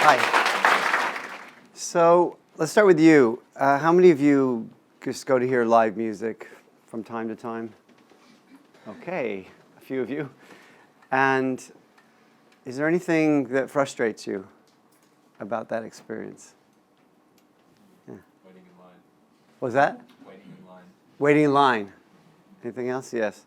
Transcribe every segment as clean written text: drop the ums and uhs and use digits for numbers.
Hi. So let's start with you. How many of you just go to hear live music from time to time? Okay, a few of you. And is there anything that frustrates you about that experience? Yeah. Waiting in line. What was that? Waiting in line. Waiting in line. Anything else? Yes.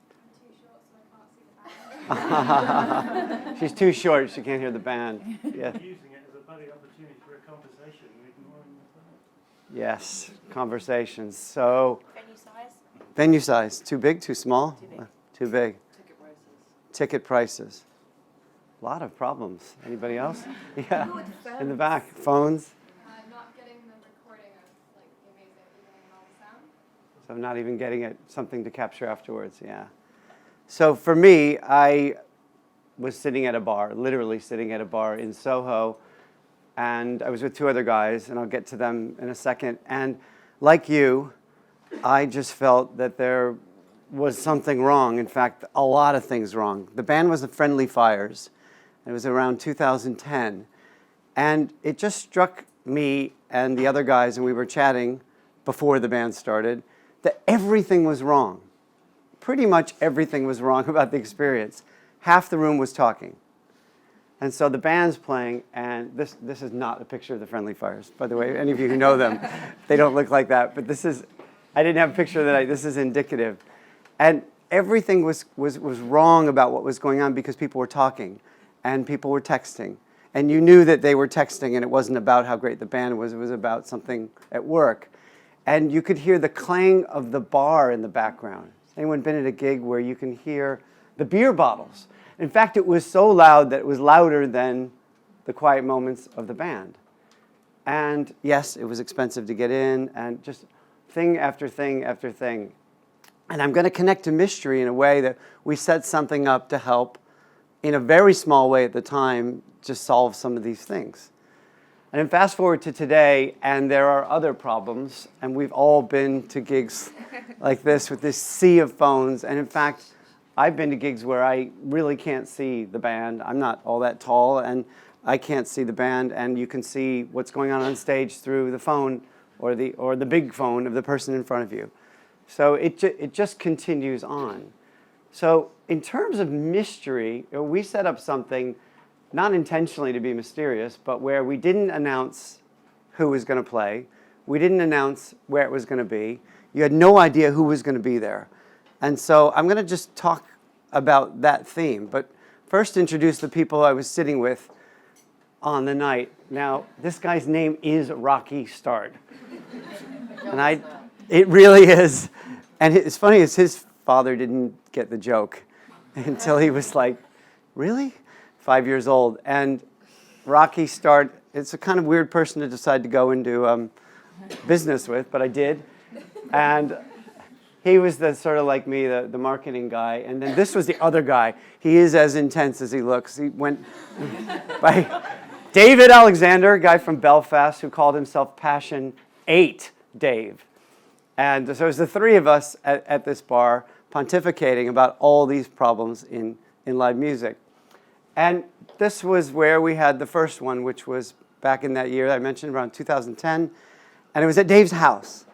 I'm too short, so I can't see the band. She's too short. She can't hear the band. Yeah. Using it as a buddy opportunity for a conversation and ignoring the phone. Yes. Conversations. So. Venue size? Venue size. Too big? Too small? Too big. Too big. Ticket prices. Ticket prices. A lot of problems. Anybody else? Yeah. In the back. Phones. Not getting the recording of like the amazing evening and all the sound. So not even getting it something to capture afterwards. Yeah. So for me, I was sitting at a bar, literally sitting at a bar in Soho, and I was with two other guys, and I'll get to them in a second. And like you, I just felt that there was something wrong. In fact, a lot of things wrong. The band was the Friendly Fires. It was around 2010. And it just struck me and the other guys, and we were chatting before the band started, that everything was wrong. Pretty much everything was wrong about the experience. Half the room was talking. And so the band's playing, and this is not a picture of the Friendly Fires, by the way. Any of you who know them, they don't look like that. But this is, I didn't have a picture that this is indicative. And everything was wrong about what was going on because people were talking, and people were texting. And you knew that they were texting, and it wasn't about how great the band was. It was about something at work. And you could hear the clang of the bar in the background. Anyone been at a gig where you can hear the beer bottles? In fact, it was so loud that it was louder than the quiet moments of the band. And yes, it was expensive to get in, and just thing after thing after thing. And I'm going to connect to mystery in a way that we set something up to help, in a very small way at the time, just solve some of these things. And then fast forward to today, and there are other problems, and we've all been to gigs like this with this sea of phones. And in fact, I've been to gigs where I really can't see the band. I'm not all that tall, and I can't see the band, and you can see what's going on stage through the phone or the big phone of the person in front of you. So it just continues on. So in terms of mystery, we set up something not intentionally to be mysterious, but where we didn't announce who was going to play. We didn't announce where it was going to be. You had no idea who was going to be there. And so I'm going to just talk about that theme. But first introduce the people I was sitting with on the night. Now, this guy's name is Rocky Start. And it really is. And it's funny is his father didn't get the joke until he was like, really? 5 years old. And Rocky Start, it's a kind of weird person to decide to go into business with, but I did. And he was the sort of like me, the marketing guy. And then this was the other guy. He is as intense as he looks. He went by David Alexander, a guy from Belfast who called himself Passion 8 Dave. And so it was the three of us at this bar pontificating about all these problems in live music. And this was where we had the first one, which was back in that year I mentioned, around 2010. And it was at Dave's house.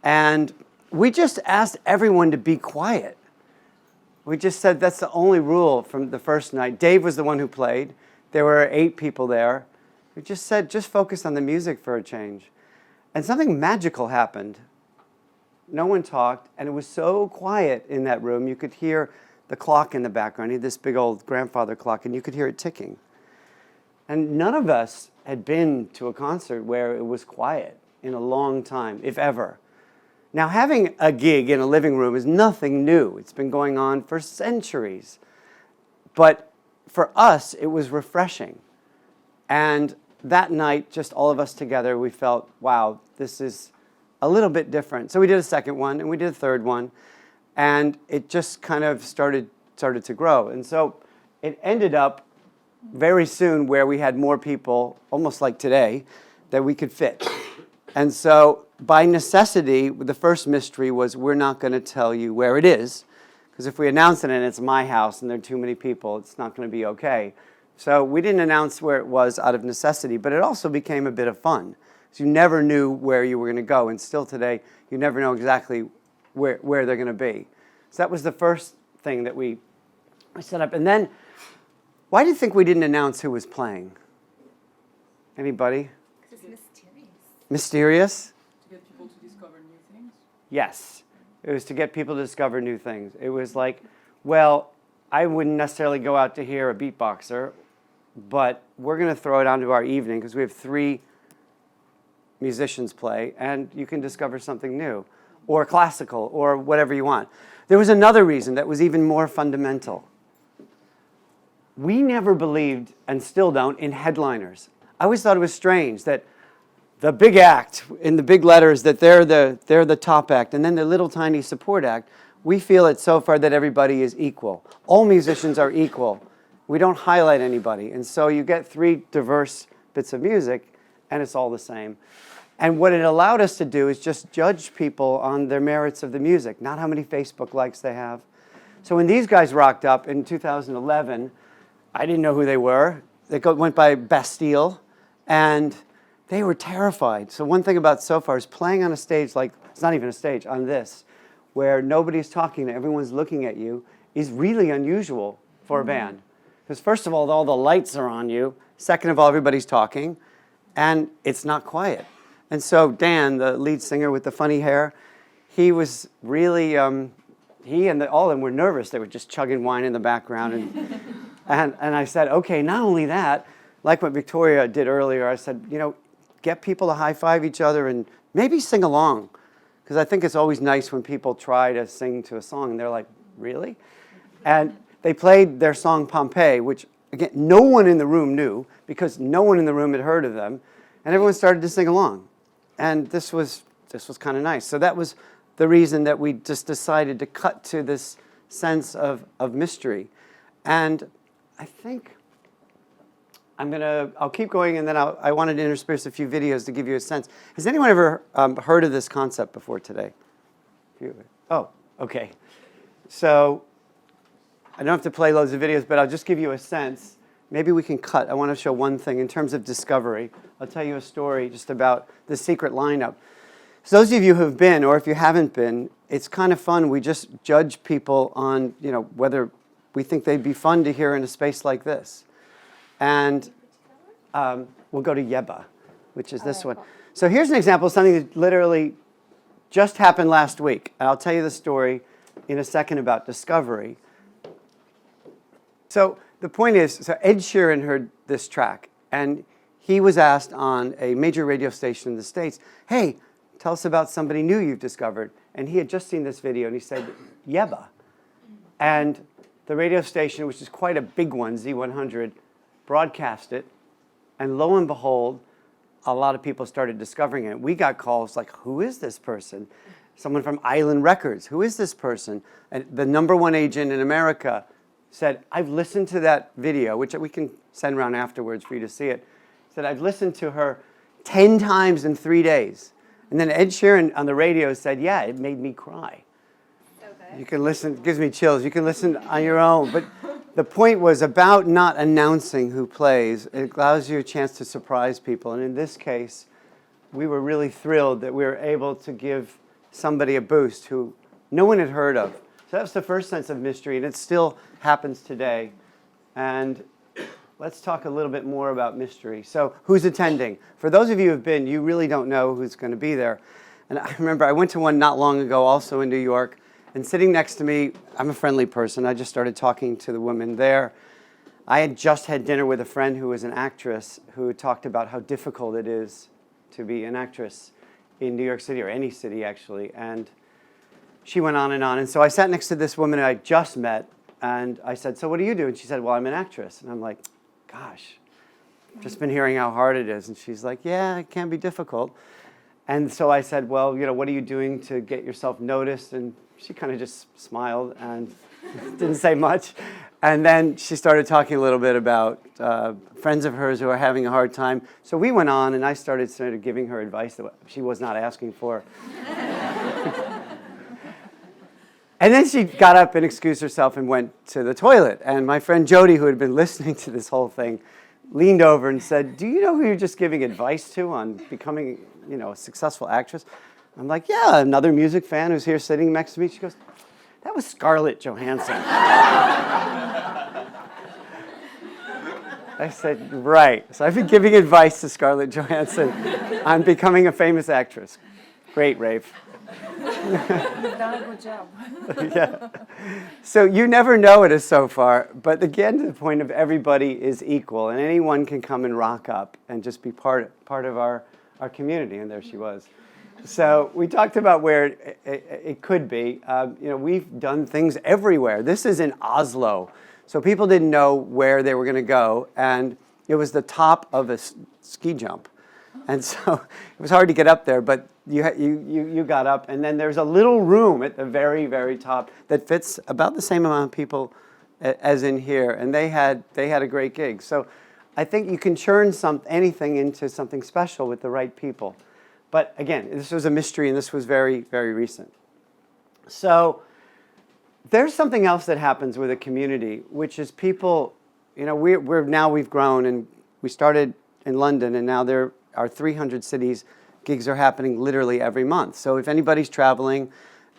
And we just asked everyone to be quiet. We just said that's the only rule from the first night. Dave was the one who played. There were 8 people there. We just said, just focus on the music for a change. And something magical happened. No one talked, and it was so quiet in that room, you could hear the clock in the background. He had this big old grandfather clock, and you could hear it ticking. And none of us had been to a concert where it was quiet in a long time, if ever. Now, having a gig in a living room is nothing new. It's been going on for centuries. But for us, it was refreshing. And that night, just all of us together, we felt, wow, this is a little bit different. So we did a second one, and we did a third one. And it just kind of started to grow. And so it ended up very soon where we had more people, almost like today, that we could fit. And so by necessity, the first mystery was we're not going to tell you where it is, because if we announce it and it's my house and there are too many people, it's not going to be okay. So we didn't announce where it was out of necessity, but it also became a bit of fun. So you never knew where you were going to go, and still today, you never know exactly where they're going to be. So that was the first thing that we set up. And then, why do you think we didn't announce who was playing? Anybody? Because it's mysterious. Mysterious? To get people to discover new things? Yes. It was to get people to discover new things. It was like, well, I wouldn't necessarily go out to hear a beatboxer, but we're going to throw it onto our evening because we have 3 musicians play, and you can discover something new, or classical, or whatever you want. There was another reason that was even more fundamental. We never believed, and still don't, in headliners. I always thought it was strange that the big act, in the big letters, that they're the top act, and then the little tiny support act. We feel at Sofar that everybody is equal. All musicians are equal. We don't highlight anybody. And so you get 3 diverse bits of music, and it's all the same. And what it allowed us to do is just judge people on their merits of the music, not how many Facebook likes they have. So when these guys rocked up in 2011, I didn't know who they were. They went by Bastille, and they were terrified. So one thing about Sofar is playing on a stage like, it's not even a stage, on this, where nobody's talking, everyone's looking at you, is really unusual for a band. Because first of all the lights are on you. Second of all, everybody's talking, and it's not quiet. And so Dan, the lead singer with the funny hair, he was really, he and all of them were nervous. They were just chugging wine in the background. And I said, okay, not only that, like what Victoria did earlier, I said, get people to high-five each other and maybe sing along. Because I think it's always nice when people try to sing to a song, and they're like, really? And they played their song Pompeii, which, again, no one in the room knew, because no one in the room had heard of them, and everyone started to sing along. And this was kind of nice. So that was the reason that we just decided to cut to this sense of mystery. And I think I'll keep going, and then I wanted to intersperse a few videos to give you a sense. Has anyone ever heard of this concept before today? Oh, okay. So I don't have to play loads of videos, but I'll just give you a sense. Maybe we can cut. I want to show one thing in terms of discovery. I'll tell you a story just about the secret lineup. So those of you who have been, or if you haven't been, it's kind of fun. We just judge people on, whether we think they'd be fun to hear in a space like this. And we'll go to Yeba, which is this one. So here's an example of something that literally just happened last week. And I'll tell you the story in a second about discovery. So the point is, so Ed Sheeran heard this track, and he was asked on a major radio station in the States, hey, tell us about somebody new you've discovered. And he had just seen this video, and he said, Yeba. And the radio station, which is quite a big one, Z100, broadcast it, and lo and behold, a lot of people started discovering it. We got calls like, who is this person? Someone from Island Records, who is this person? And the #1 agent in America said, I've listened to that video, which we can send around afterwards for you to see it. Said, I've listened to her 10 times in 3 days. And then Ed Sheeran on the radio said, yeah, it made me cry. So good. You can listen, it gives me chills. You can listen on your own. But the point was about not announcing who plays. It allows you a chance to surprise people. And in this case, we were really thrilled that we were able to give somebody a boost who no one had heard of. So that was the first sense of mystery, and it still happens today. And let's talk a little bit more about mystery. So who's attending? For those of you who have been, you really don't know who's going to be there. And I remember I went to one not long ago, also in New York, and sitting next to me, I'm a friendly person. I just started talking to the woman there. I had just had dinner with a friend who was an actress who talked about how difficult it is to be an actress in New York City, or any city, actually. And she went on. And so I sat next to this woman I just met, and I said, so what do you do? And she said, well, I'm an actress. And I'm like, gosh, I've just been hearing how hard it is. And she's like, yeah, it can be difficult. And so I said, well, what are you doing to get yourself noticed? And she kind of just smiled and didn't say much. And then she started talking a little bit about friends of hers who are having a hard time. So we went on, and I started sort of giving her advice that she was not asking for. And then she got up and excused herself and went to the toilet. And my friend Jody, who had been listening to this whole thing, leaned over and said, "Do you know who you're just giving advice to on becoming, a successful actress?" I'm like, "Yeah, another music fan who's here sitting next to me." She goes, "That was Scarlett Johansson." I said, "Right." So I've been giving advice to Scarlett Johansson on becoming a famous actress. Great, Rafe. You've done a good job. Yeah. So you never know it is so far, but again, the point of everybody is equal, and anyone can come and rock up and just be part of our community, and there she was. So we talked about where it could be. We've done things everywhere. This is in Oslo, so people didn't know where they were going to go, and it was the top of a ski jump, and so it was hard to get up there, but you got up, and then there's a little room at the very, very top that fits about the same amount of people as in here, and they had a great gig. So I think you can churn anything into something special with the right people. But again, this was a mystery, and this was very, very recent. So there's something else that happens with a community, which is people, we've grown, and we started in London, and now there are 300 cities. Gigs are happening literally every month. So if anybody's traveling,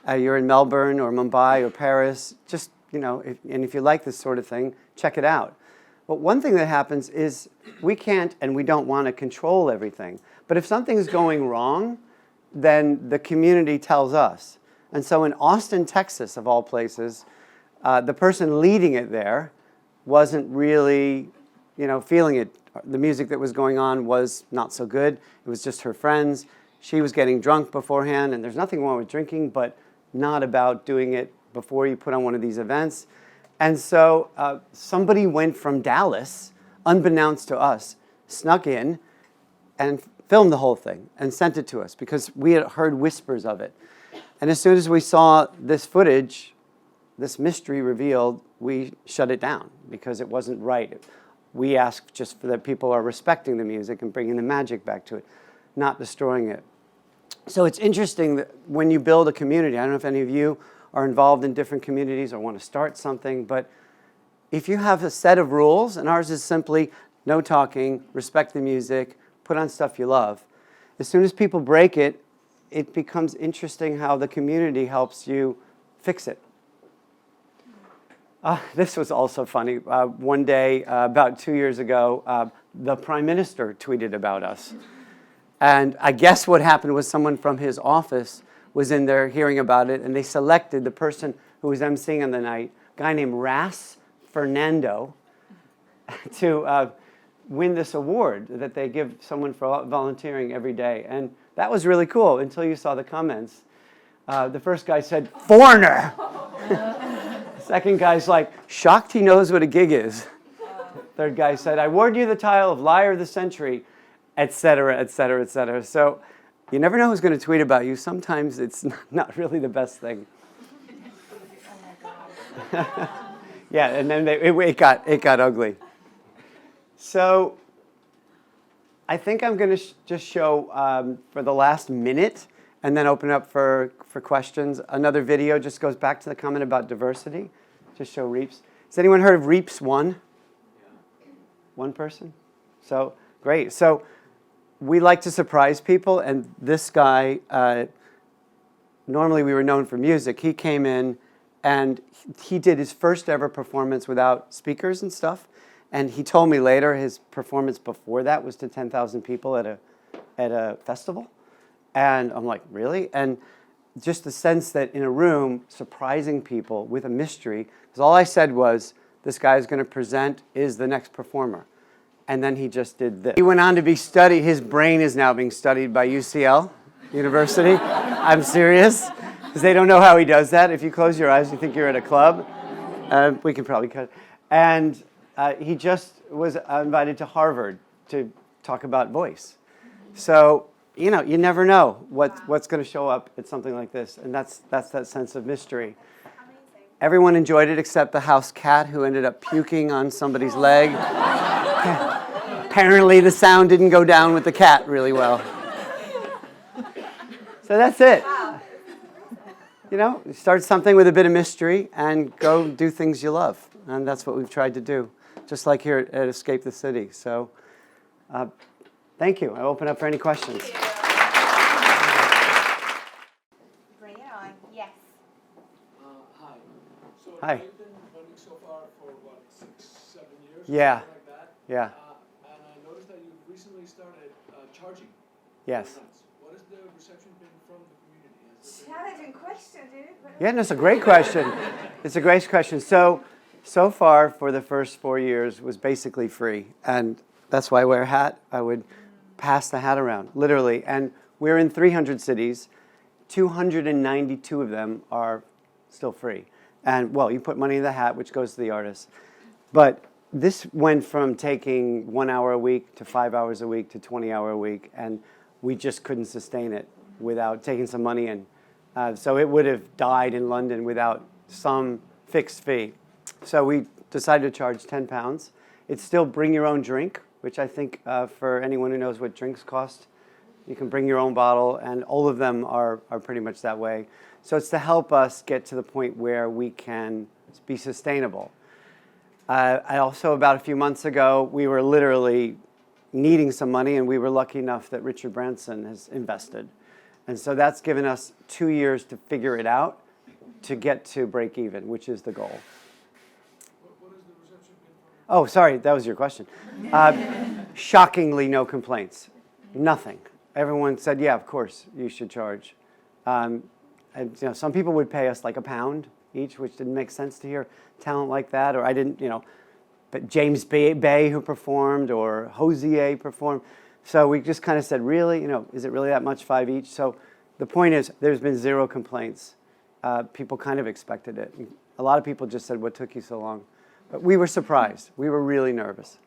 you're in Melbourne or Mumbai or Paris, just, if you like this sort of thing, check it out. But one thing that happens is we can't and we don't want to control everything. But if something's going wrong, then the community tells us. And so in Austin, Texas, of all places, the person leading it there wasn't really, feeling it. The music that was going on was not so good. It was just her friends. She was getting drunk beforehand, and there's nothing wrong with drinking, but not about doing it before you put on one of these events. And so somebody went from Dallas, unbeknownst to us, snuck in and filmed the whole thing and sent it to us because we had heard whispers of it. And as soon as we saw this footage, this mystery revealed, we shut it down because it wasn't right. We ask just for that people are respecting the music and bringing the magic back to it, not destroying it. So it's interesting that when you build a community, I don't know if any of you are involved in different communities or want to start something, but if you have a set of rules, and ours is simply no talking, respect the music, put on stuff you love, as soon as people break it, it becomes interesting how the community helps you fix it. This was also funny. One day, about 2 years ago, the Prime Minister tweeted about us. And I guess what happened was someone from his office was in there hearing about it, and they selected the person who was emceeing on the night, a guy named Rafe Fernando, to win this award that they give someone for volunteering every day. And that was really cool until you saw the comments. The first guy said, "Foreigner." Second guy's like, "Shocked he knows what a gig is." Third guy said, "I award you the title of Liar of the Century," etc., etc., etc. So you never know who's going to tweet about you. Sometimes it's not really the best thing. Yeah, and then it got ugly. So I think I'm going to just show for the last minute and then open up for questions. Another video just goes back to the comment about diversity. Just show Reaps. Has anyone heard of Reaps 1? One person? So, great. So we like to surprise people, and this guy, normally we were known for music. He came in, and he did his first ever performance without speakers and stuff. And he told me later his performance before that was to 10,000 people at a festival. And I'm like, really? And just the sense that in a room, surprising people with a mystery, because all I said was, this guy is going to present, is the next performer. And then he just did this. He went on to be studied. His brain is now being studied by UCL University. I'm serious, because they don't know how he does that. If you close your eyes, you think you're at a club. We can probably cut it. And he just was invited to Harvard to talk about voice. So, you never know what's going to show up at something like this. And that's that sense of mystery. Amazing. Everyone enjoyed it except the house cat who ended up puking on somebody's leg. Apparently the sound didn't go down with the cat really well. So that's it. start something with a bit of mystery and go do things you love. And that's what we've tried to do, just like here at Escape the City. So thank you. I open up for any questions. Bring it on. Yes. Hi. So Hi. you've been running Sofar for what, 6, 7 years? Yeah. Something like that. Yeah. And I noticed that you've recently started charging. Yes. for events. What has the reception been from the community? Has it been- Challenging question, dude. Yeah, that's a great question. It's a great question. So far, for the first 4 years, was basically free. And that's why I wear a hat. I would pass the hat around, literally. And we're in 300 cities. 292 of them are still free. And, well, you put money in the hat, which goes to the artist. But this went from taking 1 hour a week to 5 hours a week to 20 hours a week. And we just couldn't sustain it without taking some money in. So it would have died in London without some fixed fee. So we decided to charge £10. It's still bring your own drink, which I think for anyone who knows what drinks cost, you can bring your own bottle, and all of them are pretty much that way. So it's to help us get to the point where we can be sustainable. I also, about a few months ago, we were literally needing some money, and we were lucky enough that Richard Branson has invested. And so that's given us 2 years to figure it out to get to break even, which is the goal. What has the reception been from? Oh, sorry, that was your question. Shockingly, no complaints. Nothing. Everyone said, yeah, of course, you should charge. And some people would pay us like £1 each, which didn't make sense to hear talent like that, or I didn't, but James Bay who performed, or Hosier performed. So we just kind of said, really, is it really that much, 5 each? So the point is, there's been 0 complaints. People kind of expected it. A lot of people just said, what took you so long? But we were surprised. We were really nervous.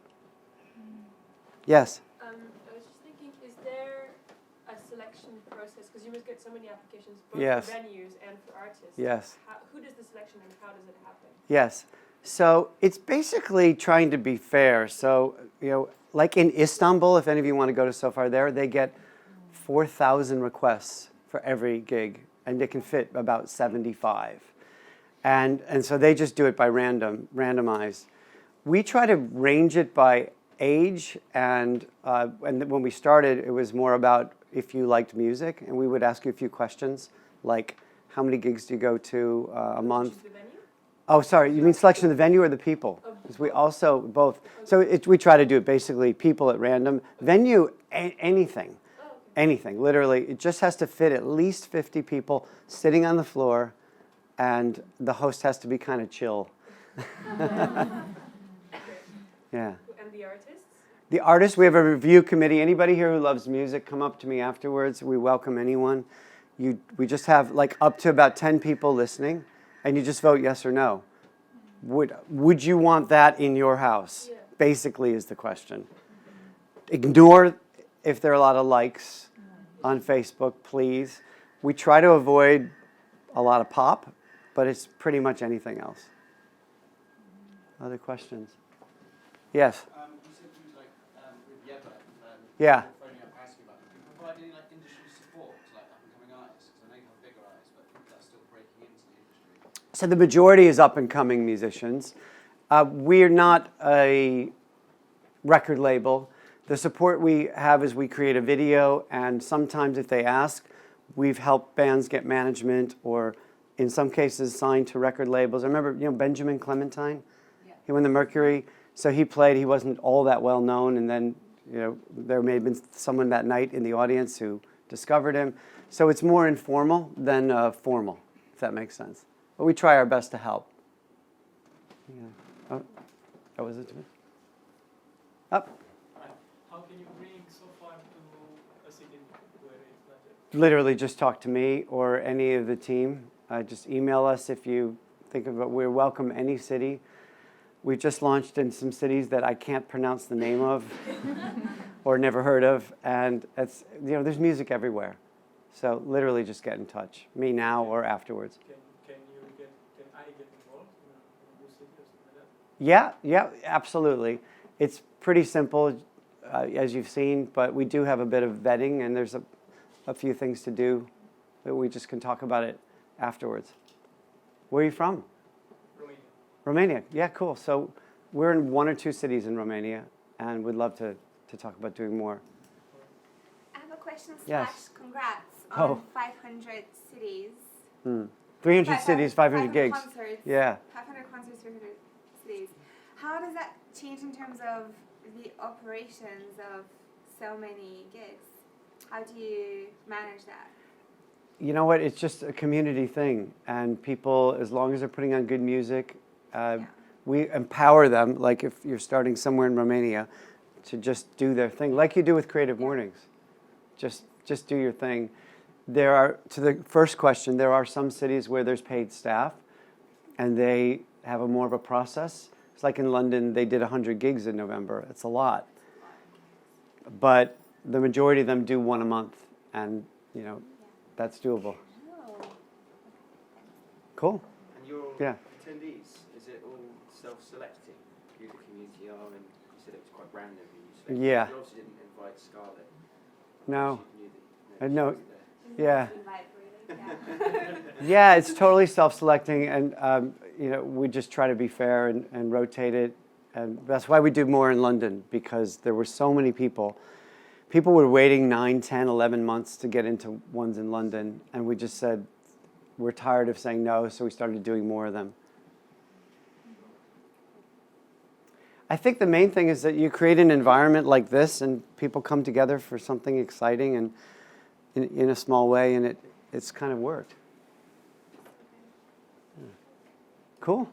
Yes? I was just thinking, is there a selection process? Because you must get so many applications, both Yes. for venues and for artists. Yes. Who does the selection and how does it happen? Yes. So it's basically trying to be fair. So, like in Istanbul, if any of you want to go to Sofar there, they get 4,000 requests for every gig, and they can fit about 75. And so they just do it by randomized. We try to range it by age, and when we started, it was more about if you liked music, and we would ask you a few questions, like how many gigs do you go to a month? Choose the venue? Oh, sorry, you mean selection of the venue or the people? Because we also both. So we try to do it basically people at random. Venue, anything. Anything, literally. It just has to fit at least 50 people sitting on the floor, and the host has to be kind of chill. Yeah. And the artists? The artists, we have a review committee. Anybody here who loves music, come up to me afterwards. We welcome anyone. We just have like up to about 10 people listening, and you just vote yes or no. Would you want that in your house? Yeah. Basically is the question. Ignore if there are a lot of likes on Facebook, please. We try to avoid a lot of pop, but it's pretty much anything else. Other questions? Yes? You said things like Riviera, Yeah. phoning up asking about them. Do you provide any industry support to up-and-coming artists? Because I know you have bigger artists, but that's still breaking into the industry. So the majority is up-and-coming musicians. We're not a record label. The support we have is we create a video, and sometimes if they ask, we've helped bands get management, or in some cases signed to record labels. I remember, Benjamin Clementine? Yeah. He won the Mercury. So he played, he wasn't all that well known, and then, there may have been someone that night in the audience who discovered him. So it's more informal than formal, if that makes sense. But we try our best to help. Yeah. Oh, that was it. Up. How can you bring Sofar to a city where it's not yet? Literally just talk to me or any of the team. Just email us if you think of it. We're welcome any city. We've just launched in some cities that I can't pronounce the name of or never heard of. And it's, there's music everywhere. So literally just get in touch. Me now or afterwards. Can I get involved in a city or something like that? Yeah, absolutely. It's pretty simple, as you've seen, but we do have a bit of vetting, and there's a few things to do that we just can talk about it afterwards. Where are you from? Romania. Romania. Yeah, cool. So we're in 1 or 2 cities in Romania, and we'd love to talk about doing more. I have a question Yes. / congrats Oh. on 500 cities. 300 cities, 500 gigs. Concerts. Yeah. 500 concerts, 300 cities. How does that change in terms of the operations of so many gigs? How do you manage that? You know what? It's just a community thing, and people, as long as they're putting on good music, we empower them. Like if you're starting somewhere in Romania, to just do their thing, like you do with Creative Mornings. Just do your thing. There are, to the first question, there are some cities where there's paid staff, and they have more of a process. It's like in London, they did 100 gigs in November. It's a lot, but the majority of them do 1 a month, and that's doable. Cool. And your Yeah. attendees, is it all self-selecting who the community are? And you said it was quite random who you selected. Yeah. You obviously didn't invite Scarlett. No. You knew No. she was there. Yeah. Invite, really? Yeah. Yeah, it's totally self-selecting, and we just try to be fair and rotate it, and that's why we do more in London, because there were so many people. People were waiting 9, 10, 11 months to get into ones in London, and we just said, we're tired of saying no, so we started doing more of them. I think the main thing is that you create an environment like this, and people come together for something exciting and in a small way, and it's kind of worked. Yeah. Cool.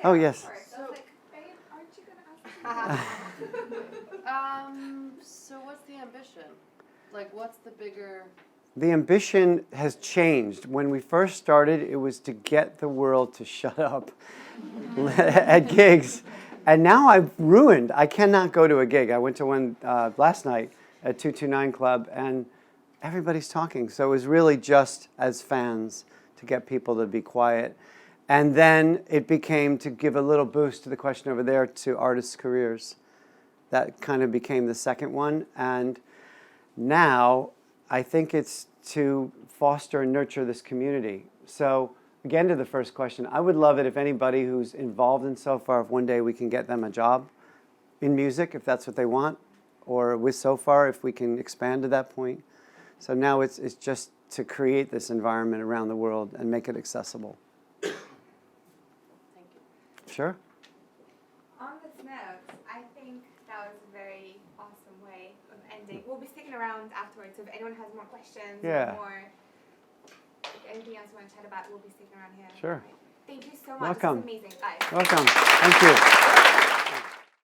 Oh, yes. So, Babe, aren't you gonna ask me? So what's the ambition? Like, what's the bigger? The ambition has changed. When we first started, it was to get the world to shut up at gigs. And now I've ruined. I cannot go to a gig. I went to one last night at 229 Club, and everybody's talking. So it was really just as fans to get people to be quiet. And then it became to give a little boost to the question over there to artists' careers. That kind of became the second one. And now I think it's to foster and nurture this community. So again, to the first question, I would love it if anybody who's involved in Sofar, if one day we can get them a job in music, if that's what they want, or with Sofar, if we can expand to that point. So now it's just to create this environment around the world and make it accessible. Thank you. Sure. on this note, I think that was a very awesome way of ending. We'll be sticking around afterwards, so if anyone has more questions Yeah. or more, anything else you want to chat about, we'll be sticking around here. Sure. Thank you so much. Welcome. This is amazing, guys. Welcome. Thank you.